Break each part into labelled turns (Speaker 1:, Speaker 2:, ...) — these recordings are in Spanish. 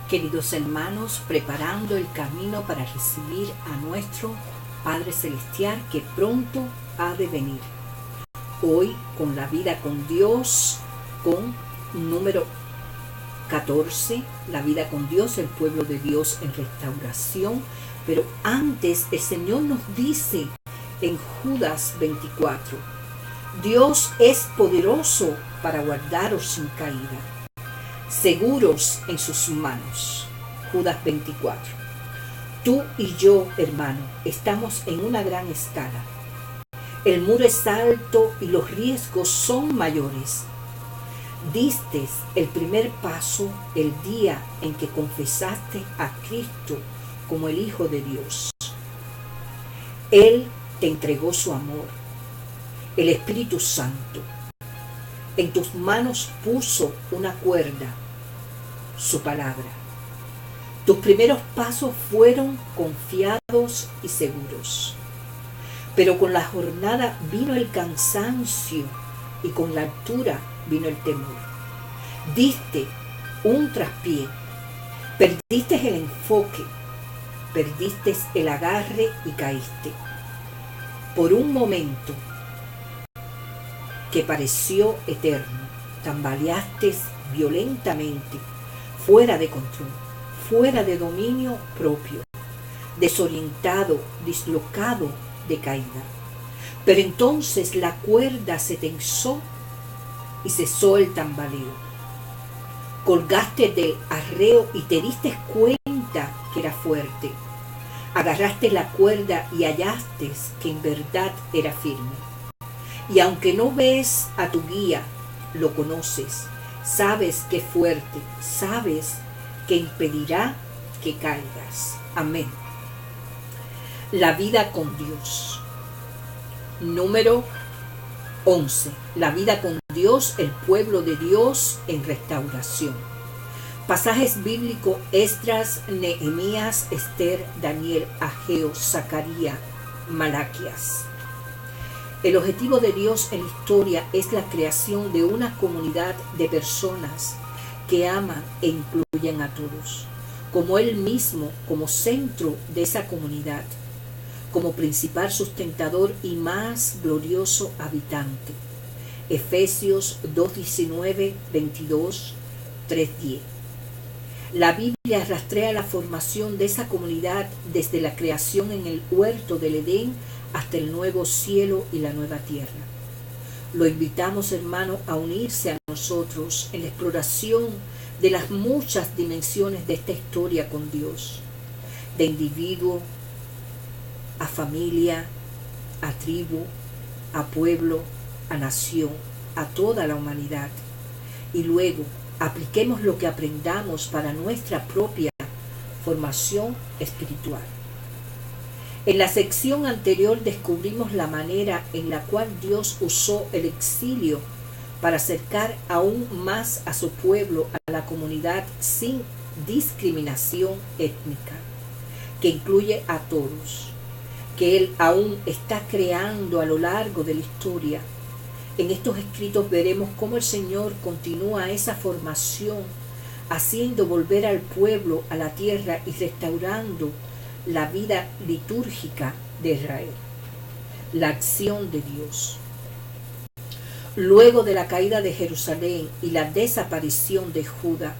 Speaker 1: Queridos hermanos, preparando el camino para recibir a nuestro Padre Celestial que pronto ha de venir. Hoy con la vida con Dios, con número 14, la vida con Dios, el pueblo de Dios en restauración. Pero antes el Señor nos dice en Judas 24, Dios es poderoso para guardaros sin caída, seguros en sus manos. Judas 24. Tú y yo, hermano, estamos en una gran escala. El muro es alto y los riesgos son mayores. Diste el primer paso el día en que confesaste a Cristo como el Hijo de Dios. Él te entregó su amor, el Espíritu Santo. En tus manos puso una cuerda, su palabra. Tus primeros pasos fueron confiados y seguros. Pero con la jornada vino el cansancio y con la altura vino el temor. Diste un traspié, perdiste el enfoque, perdiste el agarre y caíste. Por un momento que pareció eterno, tambaleaste violentamente, fuera de control, fuera de dominio propio, desorientado, dislocado de caída. Pero entonces la cuerda se tensó y cesó el tambaleo. Colgaste del arreo y te diste cuenta que era fuerte. Agarraste la cuerda y hallaste que en verdad era firme. Y aunque no ves a tu guía, lo conoces, sabes que es fuerte, sabes que impedirá que caigas. Amén. La vida con Dios. Número 11. La vida con Dios, el pueblo de Dios en restauración. Pasajes bíblicos: Esdras, Nehemías, Esther, Daniel, Ageo, Zacarías, Malaquías. El objetivo de Dios en la historia es la creación de una comunidad de personas que aman e incluyen a todos, como Él mismo, como centro de esa comunidad, como principal sustentador y más glorioso habitante. Efesios 2:19, 22, 3:10. La Biblia rastrea la formación de esa comunidad desde la creación en el huerto del Edén hasta el nuevo cielo y la nueva tierra. Lo invitamos, hermano, a unirse a nosotros en la exploración de las muchas dimensiones de esta historia con Dios, de individuo a familia, a tribu, a pueblo, a nación, a toda la humanidad. Y luego apliquemos lo que aprendamos para nuestra propia formación espiritual. En la sección anterior descubrimos la manera en la cual Dios usó el exilio para acercar aún más a su pueblo, a la comunidad sin discriminación étnica, que incluye a todos, que Él aún está creando a lo largo de la historia. En estos escritos veremos cómo el Señor continúa esa formación, haciendo volver al pueblo a la tierra y restaurando la vida litúrgica de Israel, la acción de Dios. Luego de la caída de Jerusalén y la desaparición de Judá,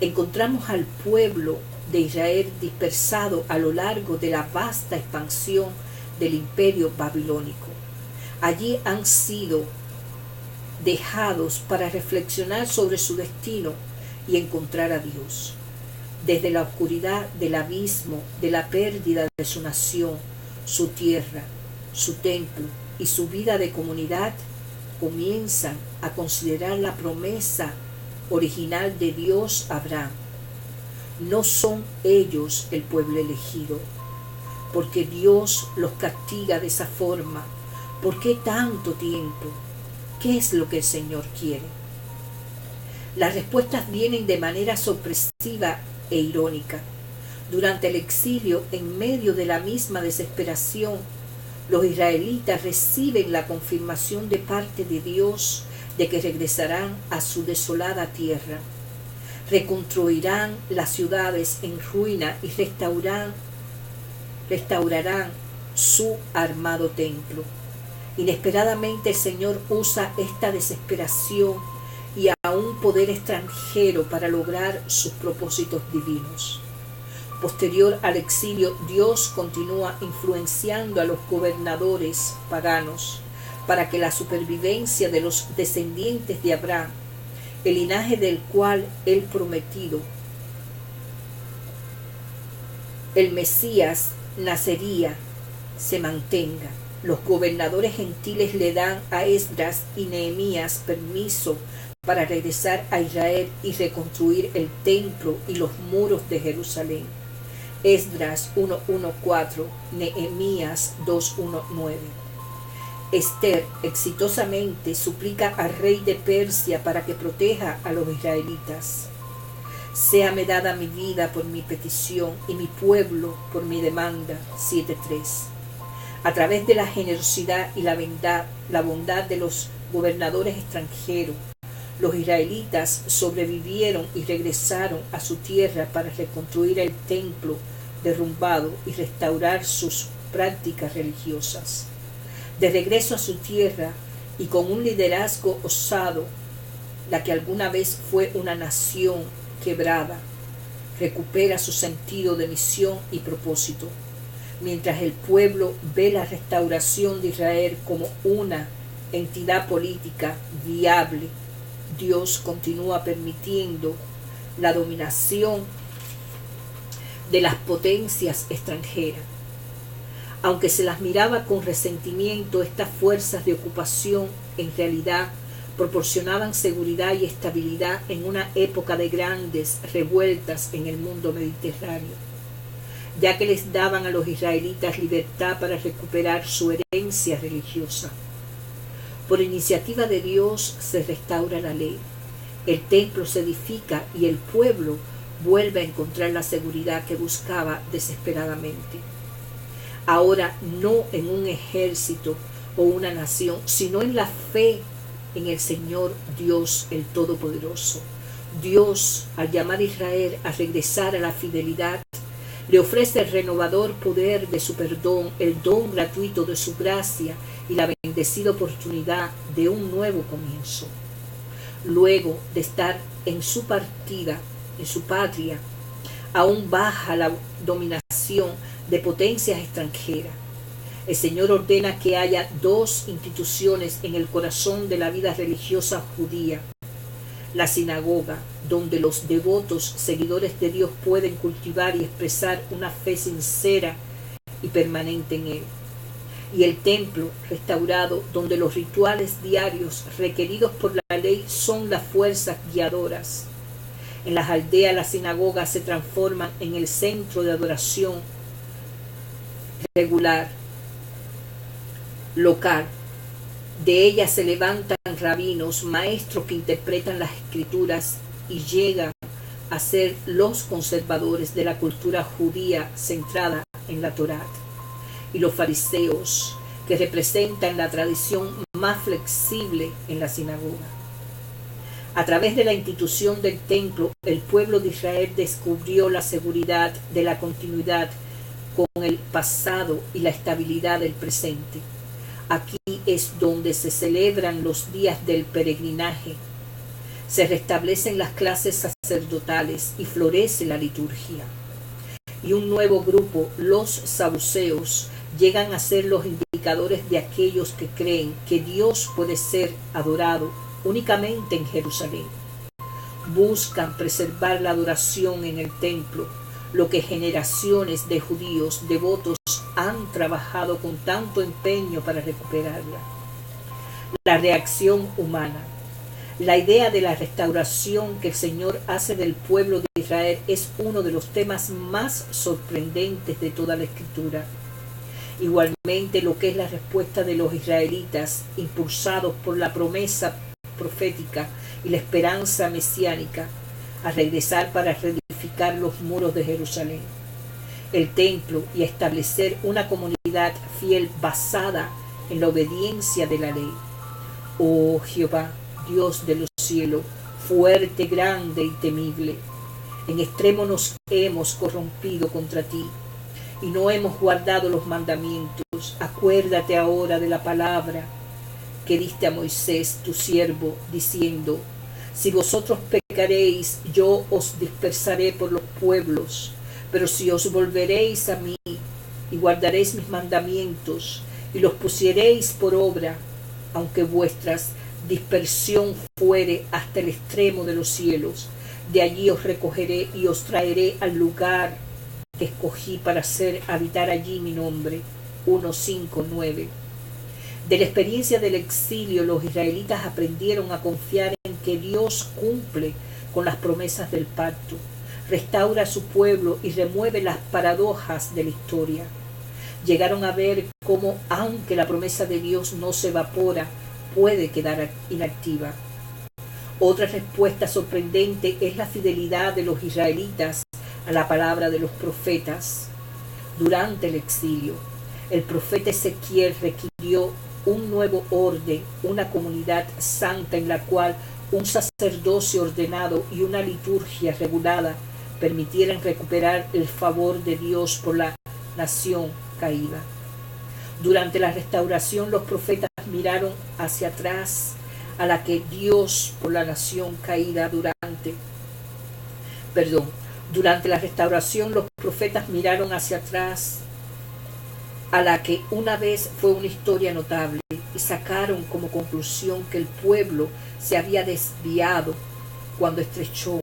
Speaker 1: encontramos al pueblo de Israel dispersado a lo largo de la vasta expansión del imperio babilónico. Allí han sido dejados para reflexionar sobre su destino y encontrar a Dios. Desde la oscuridad del abismo, de la pérdida de su nación, su tierra, su templo y su vida de comunidad, comienzan a considerar la promesa original de Dios a Abraham. No son ellos el pueblo elegido, porque Dios los castiga de esa forma. ¿Por qué tanto tiempo? ¿Qué es lo que el Señor quiere? Las respuestas vienen de manera sorpresiva e irónica. Durante el exilio, en medio de la misma desesperación, los israelitas reciben la confirmación de parte de Dios de que regresarán a su desolada tierra. Reconstruirán las ciudades en ruina y restaurarán su armado templo. Inesperadamente el Señor usa esta desesperación y a un poder extranjero para lograr sus propósitos divinos. Posterior al exilio, Dios continúa influenciando a los gobernadores paganos para que la supervivencia de los descendientes de Abraham, el linaje del cual él prometido, el Mesías nacería, se mantenga. Los gobernadores gentiles le dan a Esdras y Nehemías permiso para regresar a Israel y reconstruir el templo y los muros de Jerusalén. Esdras 1:1-4, Nehemías 2:1-9. Esther exitosamente suplica al rey de Persia para que proteja a los israelitas. Séame dada mi vida por mi petición y mi pueblo por mi demanda. 7:3. A través de la generosidad y la bondad de los gobernadores extranjeros, los israelitas sobrevivieron y regresaron a su tierra para reconstruir el templo derrumbado y restaurar sus prácticas religiosas. De regreso a su tierra y con un liderazgo osado, la que alguna vez fue una nación quebrada, recupera su sentido de misión y propósito. Mientras el pueblo ve la restauración de Israel como una entidad política viable, Dios continúa permitiendo la dominación de las potencias extranjeras. Aunque se las miraba con resentimiento, estas fuerzas de ocupación en realidad proporcionaban seguridad y estabilidad en una época de grandes revueltas en el mundo mediterráneo, ya que les daban a los israelitas libertad para recuperar su herencia religiosa. Por iniciativa de Dios se restaura la ley, el templo se edifica y el pueblo vuelve a encontrar la seguridad que buscaba desesperadamente. Ahora no en un ejército o una nación, sino en la fe en el Señor Dios el Todopoderoso. Dios, al llamar a Israel a regresar a la fidelidad, le ofrece el renovador poder de su perdón, el don gratuito de su gracia y la bendecida oportunidad de un nuevo comienzo. Luego de estar en su partida, en su patria, aún baja la dominación de potencias extranjeras. El Señor ordena que haya dos instituciones en el corazón de la vida religiosa judía: la sinagoga, donde los devotos seguidores de Dios pueden cultivar y expresar una fe sincera y permanente en Él, y el templo restaurado, donde los rituales diarios requeridos por la ley son las fuerzas guiadoras. En las aldeas, las sinagogas se transforman en el centro de adoración regular, local. De ellas se levantan rabinos, maestros que interpretan las escrituras y llegan a ser los conservadores de la cultura judía centrada en la Torá, y los fariseos, que representan la tradición más flexible en la sinagoga. A través de la institución del templo, el pueblo de Israel descubrió la seguridad de la continuidad con el pasado y la estabilidad del presente. Aquí es donde se celebran los días del peregrinaje, se restablecen las clases sacerdotales y florece la liturgia. Y un nuevo grupo, los saduceos, llegan a ser los indicadores de aquellos que creen que Dios puede ser adorado únicamente en Jerusalén. Buscan preservar la adoración en el templo, lo que generaciones de judíos devotos han trabajado con tanto empeño para recuperarla. La reacción humana. La idea de la restauración que el Señor hace del pueblo de Israel es uno de los temas más sorprendentes de toda la Escritura. Igualmente, lo que es la respuesta de los israelitas, impulsados por la promesa profética y la esperanza mesiánica, a regresar para reedificar los muros de Jerusalén, el templo, y establecer una comunidad fiel basada en la obediencia de la ley. Oh Jehová, Dios de los cielos, fuerte, grande y temible. En extremo nos hemos corrompido contra ti y no hemos guardado los mandamientos. Acuérdate ahora de la palabra que diste a Moisés, tu siervo, diciendo: si vosotros pecaréis, yo os dispersaré por los pueblos, pero si os volveréis a mí y guardaréis mis mandamientos y los pusiereis por obra, aunque vuestra dispersión fuere hasta el extremo de los cielos, de allí os recogeré y os traeré al lugar que escogí para hacer habitar allí mi nombre. 1:5-9. De la experiencia del exilio, los israelitas aprendieron a confiar en que Dios cumple con las promesas del pacto, restaura a su pueblo y remueve las paradojas de la historia. Llegaron a ver cómo, aunque la promesa de Dios no se evapora, puede quedar inactiva. Otra respuesta sorprendente es la fidelidad de los israelitas a la palabra de los profetas. Durante el exilio, el profeta Ezequiel requirió un nuevo orden, una comunidad santa en la cual un sacerdocio ordenado y una liturgia regulada permitieran recuperar el favor de Dios por la nación caída. Durante la restauración, los profetas miraron hacia atrás a la que Dios por la nación caída Durante la restauración, los profetas miraron hacia atrás a la que una vez fue una historia notable y sacaron como conclusión que el pueblo se había desviado cuando estrechó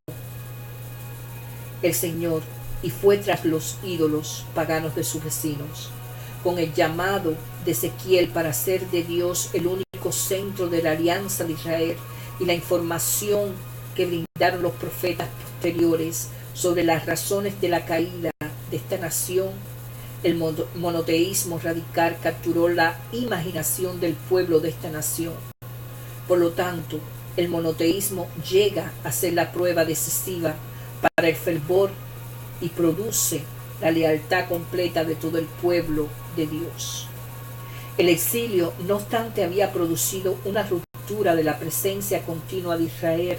Speaker 1: el Señor y fue tras los ídolos paganos de sus vecinos. Con el llamado de Ezequiel para hacer de Dios el único centro de la alianza de Israel y la información que brindaron los profetas posteriores sobre las razones de la caída de esta nación, el monoteísmo radical capturó la imaginación del pueblo de esta nación. Por lo tanto, el monoteísmo llega a ser la prueba decisiva para el fervor y produce la lealtad completa de todo el pueblo de Dios. El exilio, no obstante, había producido una ruptura de la presencia continua de Israel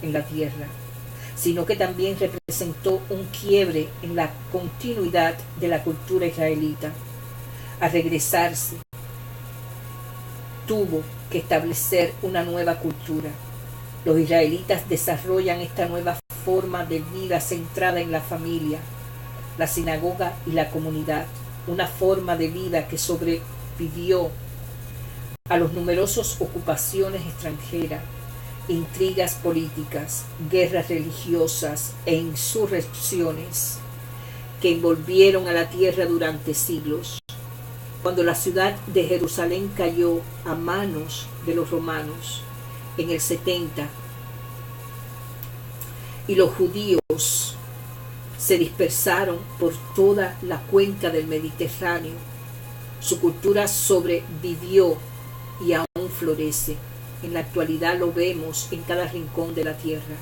Speaker 1: en la tierra, sino que también representó un quiebre en la continuidad de la cultura israelita. Al regresarse, tuvo que establecer una nueva cultura. Los israelitas desarrollan esta nueva forma de vida centrada en la familia, la sinagoga y la comunidad, una forma de vida que sobrevivió a las numerosas ocupaciones extranjeras, intrigas políticas, guerras religiosas e insurrecciones que envolvieron a la tierra durante siglos. Cuando la ciudad de Jerusalén cayó a manos de los romanos en el 70 y los judíos se dispersaron por toda la cuenca del Mediterráneo, su cultura sobrevivió y aún florece. En la actualidad lo vemos en cada rincón de la tierra.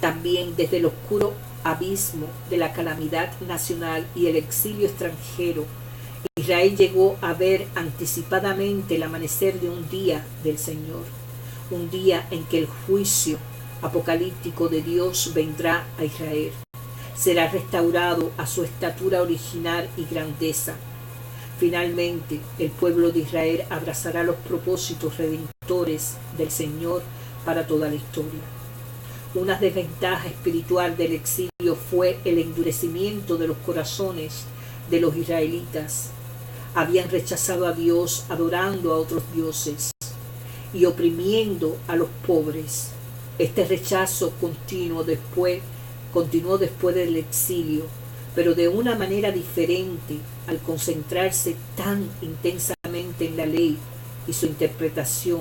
Speaker 1: También desde el oscuro abismo de la calamidad nacional y el exilio extranjero, Israel llegó a ver anticipadamente el amanecer de un día del Señor, un día en que el juicio apocalíptico de Dios vendrá a Israel. Será restaurado a su estatura original y grandeza. Finalmente, el pueblo de Israel abrazará los propósitos redentores del Señor para toda la historia. Una desventaja espiritual del exilio fue el endurecimiento de los corazones de los israelitas. Habían rechazado a Dios adorando a otros dioses y oprimiendo a los pobres. Este rechazo continuó después del exilio, pero de una manera diferente al concentrarse tan intensamente en la ley y su interpretación.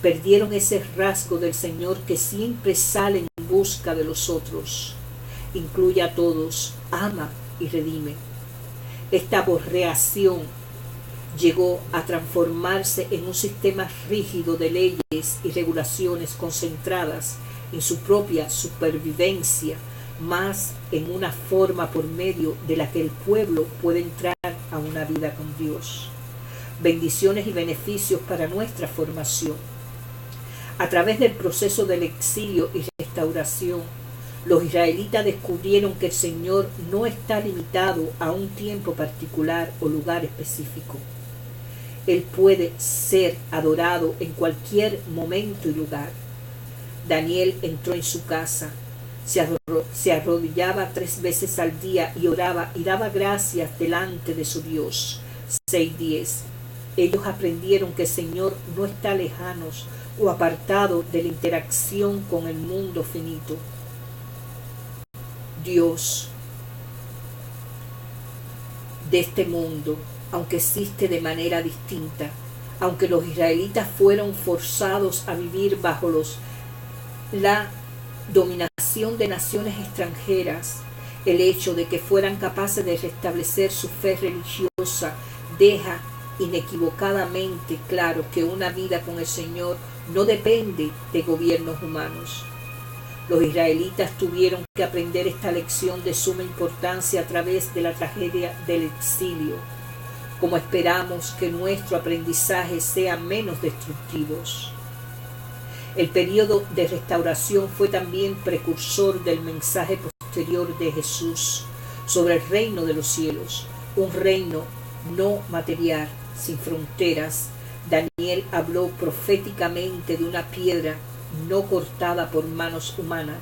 Speaker 1: Perdieron ese rasgo del Señor que siempre sale en busca de los otros. Incluye a todos, ama y redime. Esta aborreación llegó a transformarse en un sistema rígido de leyes y regulaciones concentradas en su propia supervivencia, más en una forma por medio de la que el pueblo puede entrar a una vida con Dios. Bendiciones y beneficios para nuestra formación. A través del proceso del exilio y restauración, los israelitas descubrieron que el Señor no está limitado a un tiempo particular o lugar específico. Él puede ser adorado en cualquier momento y lugar. Daniel entró en su casa, se arrodillaba 3 veces al día y oraba y daba gracias delante de su Dios. 6:10. Ellos aprendieron que el Señor no está lejano o apartado de la interacción con el mundo finito. Dios de este mundo, aunque existe de manera distinta, aunque los israelitas fueron forzados a vivir bajo la dominación de naciones extranjeras, el hecho de que fueran capaces de restablecer su fe religiosa deja inequivocadamente claro que una vida con el Señor no depende de gobiernos humanos. Los israelitas tuvieron que aprender esta lección de suma importancia a través de la tragedia del exilio. Como esperamos que nuestro aprendizaje sea menos destructivos. El período de restauración fue también precursor del mensaje posterior de Jesús sobre el reino de los cielos, un reino no material, sin fronteras. Daniel habló proféticamente de una piedra no cortada por manos humanas,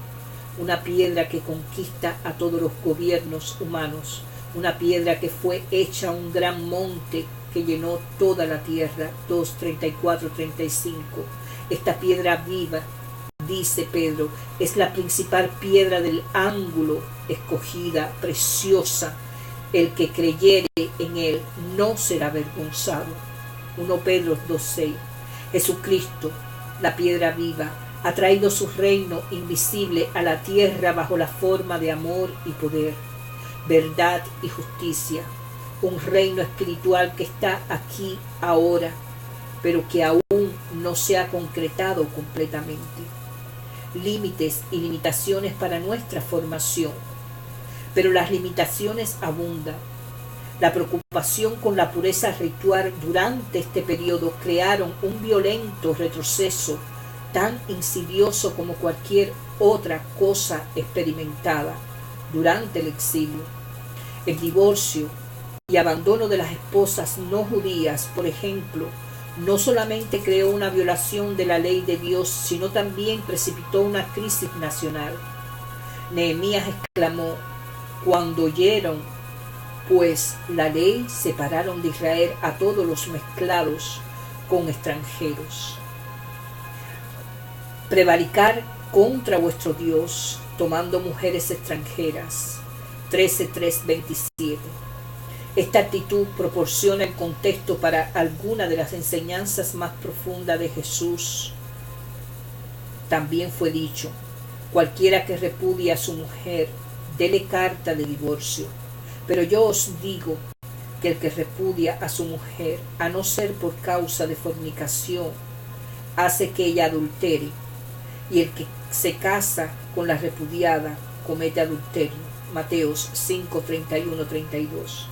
Speaker 1: una piedra que conquista a todos los gobiernos humanos, una piedra que fue hecha un gran monte que llenó toda la tierra. 2:34-35. Esta piedra viva, dice Pedro, es la principal piedra del ángulo, escogida, preciosa. El que creyere en él no será avergonzado. 1 Pedro 2:6. Jesucristo, la piedra viva, ha traído su reino invisible a la tierra bajo la forma de amor y poder, verdad y justicia. Un reino espiritual que está aquí ahora, pero que aún no se ha concretado completamente. Límites y limitaciones para nuestra formación, pero las limitaciones abundan. La preocupación con la pureza ritual durante este periodo crearon un violento retroceso tan insidioso como cualquier otra cosa experimentada durante el exilio. El divorcio y abandono de las esposas no judías, por ejemplo, no solamente creó una violación de la ley de Dios, sino también precipitó una crisis nacional. Nehemías exclamó: cuando oyeron pues la ley, separaron de Israel a todos los mezclados con extranjeros. Prevaricar contra vuestro Dios, tomando mujeres extranjeras. 13:3-27. Esta actitud proporciona el contexto para alguna de las enseñanzas más profundas de Jesús. También fue dicho: cualquiera que repudie a su mujer, dele carta de divorcio. Pero yo os digo que el que repudia a su mujer, a no ser por causa de fornicación, hace que ella adultere, y el que se casa con la repudiada comete adulterio. Mateos 5:31-32.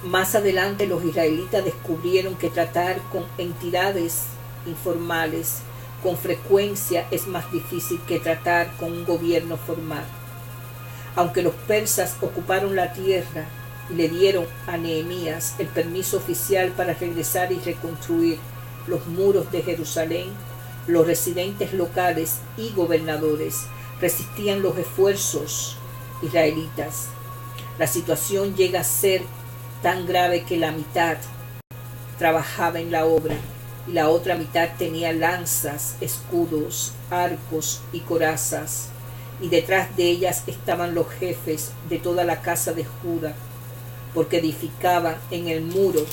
Speaker 1: Más adelante los israelitas descubrieron que tratar con entidades informales con frecuencia es más difícil que tratar con un gobierno formal. Aunque los persas ocuparon la tierra y le dieron a Nehemías el permiso oficial para regresar y reconstruir los muros de Jerusalén, los residentes locales y gobernadores resistían los esfuerzos israelitas. La situación llega a ser tan grave que la mitad trabajaba en la obra y la otra mitad tenía lanzas, escudos, arcos y corazas, y detrás de ellas estaban los jefes de toda la casa de Judá, porque edificaban en el muro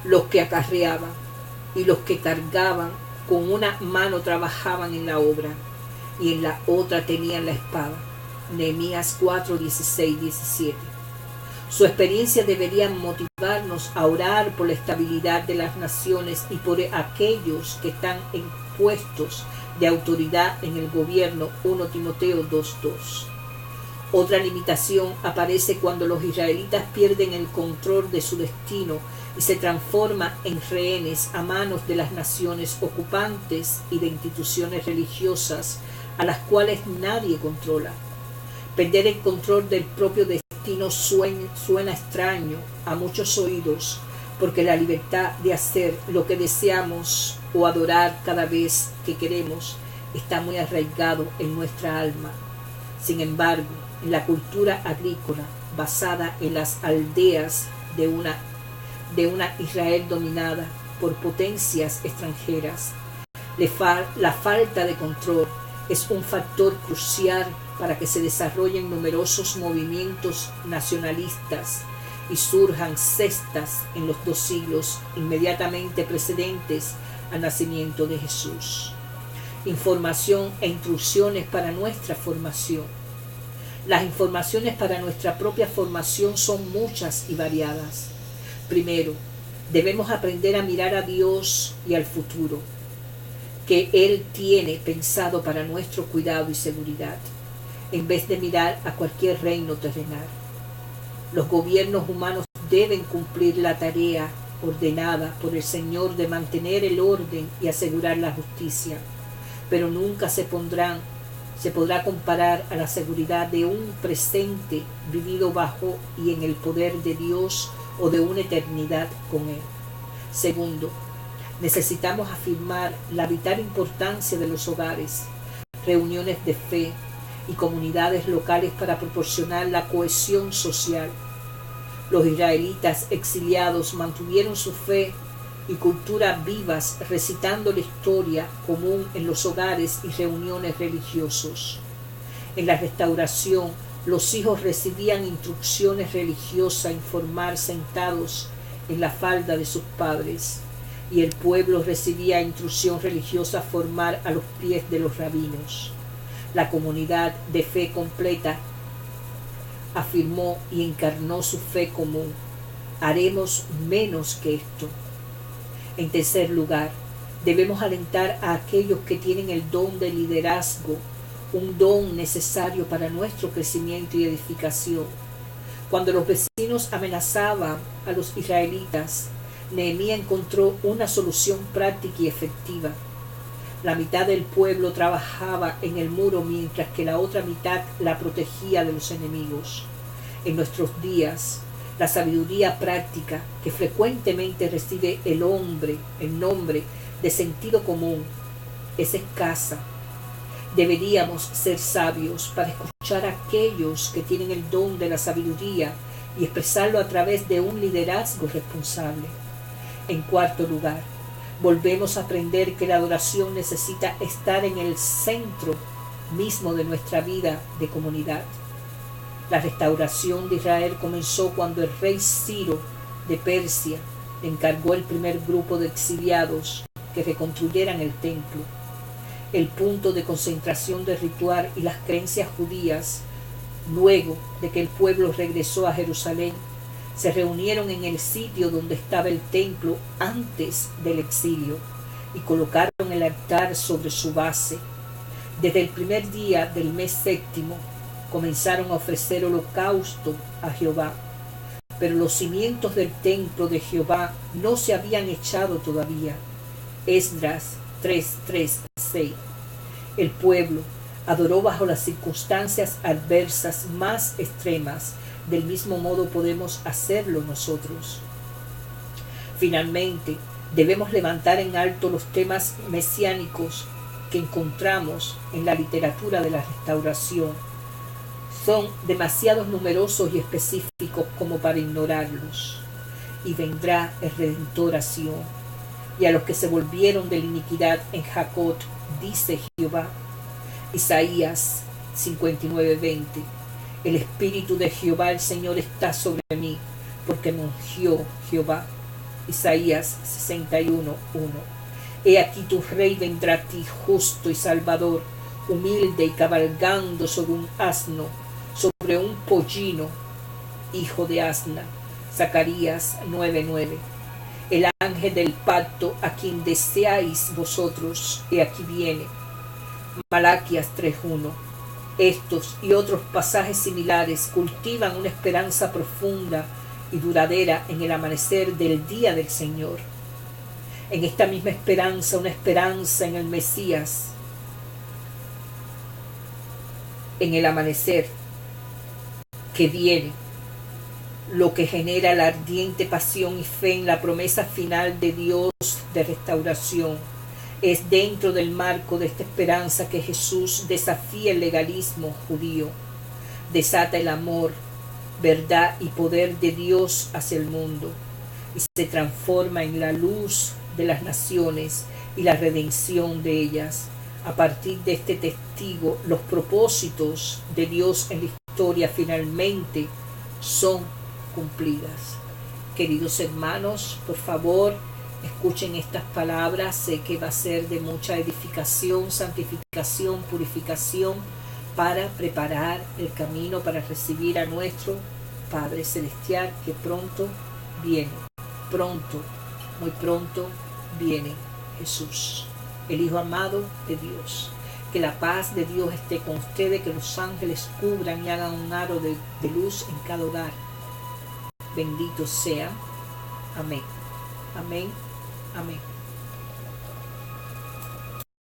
Speaker 1: los que acarreaban, y los que cargaban con una mano trabajaban en la obra, y en la otra tenían la espada. Nehemías 4:16-17. Su experiencia debería motivarnos a orar por la estabilidad de las naciones y por aquellos que están en puestos de autoridad en el gobierno. 1 Timoteo 2:2. Otra limitación aparece cuando los israelitas pierden el control de su destino y se transforman en rehenes a manos de las naciones ocupantes y de instituciones religiosas a las cuales nadie controla. Perder el control del propio destino suena extraño a muchos oídos, porque la libertad de hacer lo que deseamos o adorar cada vez que queremos está muy arraigado en nuestra alma. Sin embargo, en la cultura agrícola basada en las aldeas de una Israel dominada por potencias extranjeras, la falta de control es un factor crucial para que se desarrollen numerosos movimientos nacionalistas y surjan sectas en los 2 siglos inmediatamente precedentes al nacimiento de Jesús. Información e instrucciones para nuestra formación. Las informaciones para nuestra propia formación son muchas y variadas. Primero, debemos aprender a mirar a Dios y al futuro que Él tiene pensado para nuestro cuidado y seguridad, en vez de mirar a cualquier reino terrenal. Los gobiernos humanos deben cumplir la tarea ordenada por el Señor de mantener el orden y asegurar la justicia, pero nunca se podrá comparar a la seguridad de un presente vivido bajo y en el poder de Dios o de una eternidad con Él. Segundo, necesitamos afirmar la vital importancia de los hogares, reuniones de fe y comunidades locales para proporcionar la cohesión social. Los israelitas exiliados mantuvieron su fe y cultura vivas recitando la historia común en los hogares y reuniones religiosos. En la restauración, los hijos recibían instrucciones religiosas en formar sentados en la falda de sus padres, y el pueblo recibía instrucción religiosa formar a los pies de los rabinos. La comunidad de fe completa afirmó y encarnó su fe común. Haremos menos que esto. En tercer lugar, debemos alentar a aquellos que tienen el don de liderazgo, un don necesario para nuestro crecimiento y edificación. Cuando los vecinos amenazaban a los israelitas, Nehemías encontró una solución práctica y efectiva. La mitad del pueblo trabajaba en el muro mientras que la otra mitad la protegía de los enemigos. En nuestros días, la sabiduría práctica que frecuentemente recibe el nombre de sentido común es escasa. Deberíamos ser sabios para escuchar a aquellos que tienen el don de la sabiduría y expresarlo a través de un liderazgo responsable. En cuarto lugar, volvemos a aprender que la adoración necesita estar en el centro mismo de nuestra vida de comunidad. La restauración de Israel comenzó cuando el rey Ciro de Persia encargó el primer grupo de exiliados que reconstruyeran el templo. El punto de concentración del ritual y las creencias judías, luego de que el pueblo regresó a Jerusalén, se reunieron en el sitio donde estaba el templo antes del exilio y colocaron el altar sobre su base. Desde el primer día del mes séptimo comenzaron a ofrecer holocausto a Jehová, pero los cimientos del templo de Jehová no se habían echado todavía. Esdras 3:6. El pueblo adoró bajo las circunstancias adversas más extremas. Del mismo modo podemos hacerlo nosotros. Finalmente, debemos levantar en alto los temas mesiánicos que encontramos en la literatura de la restauración. Son demasiado numerosos y específicos como para ignorarlos. Y vendrá el Redentor a Sión, y a los que se volvieron de la iniquidad en Jacob, dice Jehová. Isaías 59:20. El Espíritu de Jehová el Señor está sobre mí, porque me ungió Jehová. Isaías 61:1. He aquí tu rey vendrá a ti, justo y salvador, humilde y cabalgando sobre un asno, sobre un pollino, hijo de asna. Zacarías 9:9. El ángel del pacto a quien deseáis vosotros, he aquí viene. Malaquías 3:1. Estos y otros pasajes similares cultivan una esperanza profunda y duradera en el amanecer del día del Señor. En esta misma esperanza, una esperanza en el Mesías, en el amanecer que viene, lo que genera la ardiente pasión y fe en la promesa final de Dios de restauración. Es dentro del marco de esta esperanza que Jesús desafía el legalismo judío, desata el amor, verdad y poder de Dios hacia el mundo y se transforma en la luz de las naciones y la redención de ellas. A partir de este testigo, los propósitos de Dios en la historia finalmente son cumplidas. Queridos hermanos, por favor, escuchen estas palabras. Sé que va a ser de mucha edificación, santificación, purificación, para preparar el camino para recibir a nuestro Padre Celestial, que pronto viene, pronto, muy pronto viene Jesús, el Hijo amado de Dios. Que la paz de Dios esté con ustedes, que los ángeles cubran y hagan un aro de luz en cada hogar. Bendito sea. Amén. Amén. Amén.